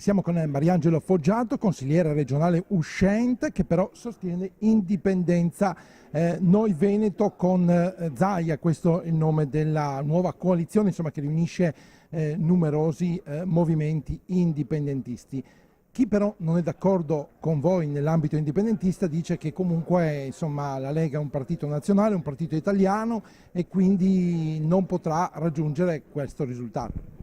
Siamo con Mariangelo Foggiato, consigliere regionale uscente, che però sostiene indipendenza. Noi Veneto con Zaia, questo è il nome della nuova coalizione, insomma, che riunisce numerosi movimenti indipendentisti. Chi però non è d'accordo con voi nell'ambito indipendentista dice che comunque, insomma, la Lega è un partito nazionale, un partito italiano e quindi non potrà raggiungere questo risultato.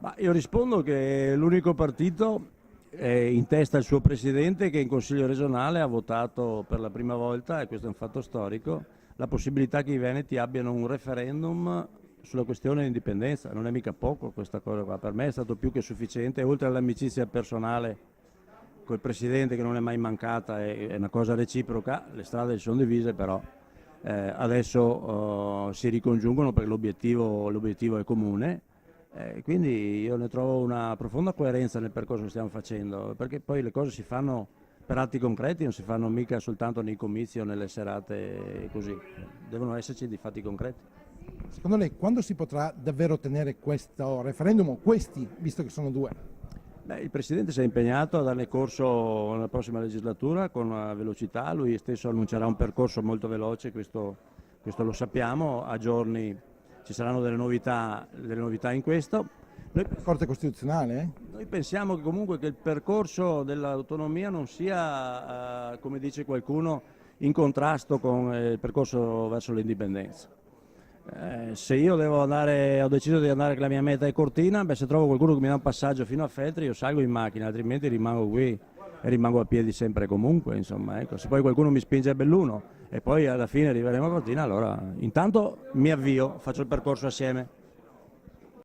Ma io rispondo che l'unico partito è in testa il suo presidente, che in Consiglio regionale ha votato per la prima volta, e questo è un fatto storico, la possibilità che i veneti abbiano un referendum sulla questione dell'indipendenza. Non è mica poco questa cosa qua, per me è stato più che sufficiente, oltre all'amicizia personale col presidente che non è mai mancata, è una cosa reciproca, le strade si sono divise, però adesso si ricongiungono perché l'obiettivo è comune. Quindi io ne trovo una profonda coerenza nel percorso che stiamo facendo, perché poi le cose si fanno per atti concreti, non si fanno mica soltanto nei comizi o nelle serate così, devono esserci dei fatti concreti. Secondo lei quando si potrà davvero ottenere questo referendum o questi, visto che sono due? Beh, il Presidente si è impegnato a darne corso nella prossima legislatura con velocità, lui stesso annuncerà un percorso molto veloce, questo lo sappiamo, a giorni ci saranno delle novità in questo. Corte Costituzionale? Noi pensiamo che comunque che il percorso dell'autonomia non sia, come dice qualcuno, in contrasto con il percorso verso l'indipendenza. Se io ho deciso di andare che la mia meta è Cortina, se trovo qualcuno che mi dà un passaggio fino a Feltri io salgo in macchina, altrimenti rimango qui e rimango a piedi sempre e comunque, insomma, ecco. Se poi qualcuno mi spinge a Belluno e poi alla fine arriveremo a Cortina, allora intanto mi avvio, faccio il percorso assieme.